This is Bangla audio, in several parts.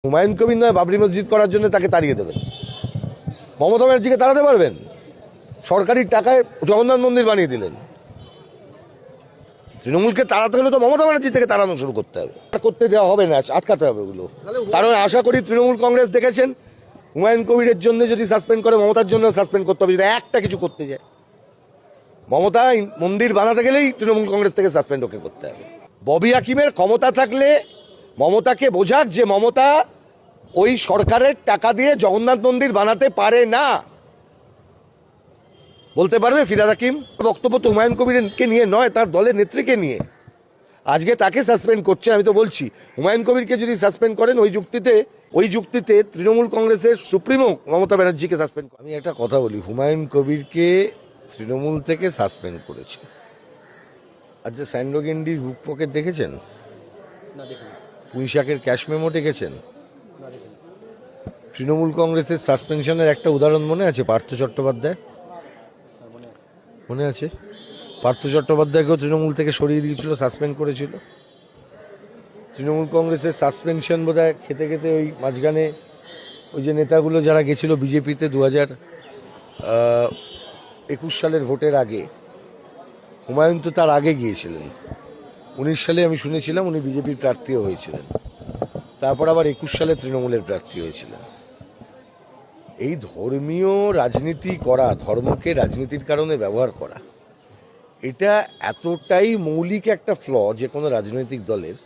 হুমায়ুন কবির নয় বাবরি মসজিদ করার জন্য তাকে তাড়িয়ে দেবেন? মমতা ব্যানার্জিকে তাড়াতে পারবেন? সরকারি টাকায় জগন্নাথ মন্দির বানিয়ে দিলেন। তৃণমূলকে তাড়াতে হলে তো মমতা ব্যানার্জি থেকে তাড়ানো শুরু করতে হবে, করতে দেওয়া হবে না, আটকাতে হবে ওগুলো। কারণ আশা করি তৃণমূল কংগ্রেস দেখেছেন হুমায়ুন কবিরের জন্য যদি সাসপেন্ড করে মমতার জন্য সাসপেন্ড করতে হবে, যদি একটা কিছু করতে যায়। মমতা মন্দির বানাতে গেলেই তৃণমূল কংগ্রেস থেকে সাসপেন্ড ওকে করতে হবে। ববি হাকিমের ক্ষমতা থাকলে মমতাকে বোঝাক যে মমতা ওই সরকারের টাকা দিয়ে জগন্নাথ মন্দির বানাতে পারে না। বলতে পারবে ফিরহাদ হাকিম? বক্তব্য তো হুমায়ুন কবিরকে নিয়ে নয়, তার দলের নেত্রীকে নিয়ে। আজকে তাকে সাসপেন্ড করছে। আমি তো বলছি হুমায়ুন কবিরকে যদি সাসপেন্ড করেন ওই যুক্তিতে তৃণমূল কংগ্রেসের সুপ্রিমো মমতা ব্যানার্জিকে সাসপেন্ড। আমি একটা কথা বলি, হুমায়ুন কবিরকে তৃণমূল থেকে সাসপেন্ড করেছে। আচ্ছা, স্যান্ডোগেন্ডির বুক পকেট দেখেছেন? পুঁইশাকের ক্যাশ মেমো দেখেছেন? তৃণমূল কংগ্রেসের সাসপেনশনের একটা উদাহরণ মনে আছে? পার্থ চট্টোপাধ্যায় মনে আছে? পার্থ চট্টোপাধ্যায়কেও তৃণমূল থেকে সরিয়ে দিয়েছিল, সাসপেন্ড করেছিল। তৃণমূল কংগ্রেসের সাসপেনশন বোধহয় খেতে খেতে ওই মাঝখানে ওই যে নেতাগুলো যারা গেছিল বিজেপিতে 2021 সালের ভোটের আগে, হুমায়ুন তো তার আগে গিয়েছিলেন। 19 সালে আমি শুনেছিলাম উনি বিজেপির প্রার্থীও হয়েছিলেন, তারপর আবার 21 সালে তৃণমূলের প্রার্থী হয়েছিলেন। এই ধর্মীয় রাজনীতি করা, ধর্মকে রাজনীতির কারণে ব্যবহার করা, এটা এতটাই মৌলিক একটা ফ্ল যে কোনো রাজনৈতিক দলের,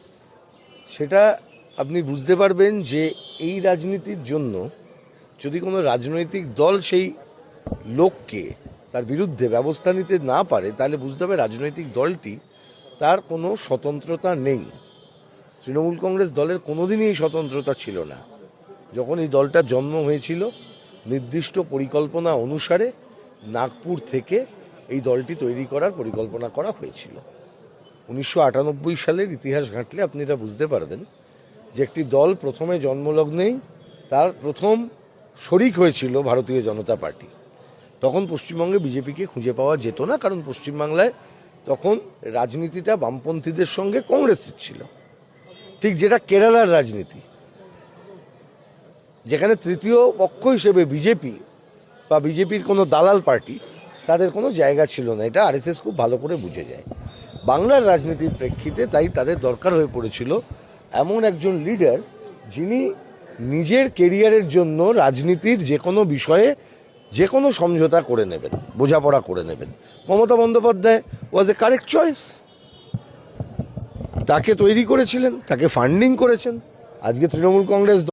সেটা আপনি বুঝতে পারবেন যে এই রাজনীতির জন্য যদি কোনো রাজনৈতিক দল সেই লোককে তার বিরুদ্ধে ব্যবস্থা নিতে না পারে, তাহলে বুঝতে হবে রাজনৈতিক দলটি তার কোনো স্বতন্ত্রতা নেই। তৃণমূল কংগ্রেস দলের কোনোদিনই এই স্বতন্ত্রতা ছিল না। যখন এই দলটার জন্ম হয়েছিল নির্দিষ্ট পরিকল্পনা অনুসারে নাগপুর থেকে এই দলটি তৈরি করার পরিকল্পনা করা হয়েছিল। 1998 সালের ইতিহাস ঘাঁটলে আপনি এটা বুঝতে পারবেন যে একটি দল প্রথমে জন্মলগ্নেই তার প্রথম শরিক হয়েছিল ভারতীয় জনতা পার্টি। তখন পশ্চিমবঙ্গে বিজেপিকে খুঁজে পাওয়া যেত না, কারণ পশ্চিমবাংলায় তখন রাজনীতিটা বামপন্থীদের সঙ্গে কংগ্রেসের ছিল, ঠিক যেটা কেরালার রাজনীতি, যেখানে তৃতীয় পক্ষ হিসেবে বিজেপি বা বিজেপির কোনো দালাল পার্টি তাদের কোনো জায়গা ছিল না। এটা আরএসএস খুব ভালো করে বুঝে যায়। বাংলার রাজনীতির প্রেক্ষিতে তাই তাদের দরকার হয়ে পড়েছিল এমন একজন লিডার যিনি নিজের কেরিয়ারের জন্য রাজনীতির যে কোনো বিষয়ে যে কোনো সমঝোতা করে নেবেন, বোঝাপড়া করে নেবেন। মমতা বন্দ্যোপাধ্যায় ওয়াজ এ কারেক্ট চয়েস। তাকে তৈরি করেছিলেন, তাকে ফান্ডিং করেছেন। আজকে তৃণমূল কংগ্রেস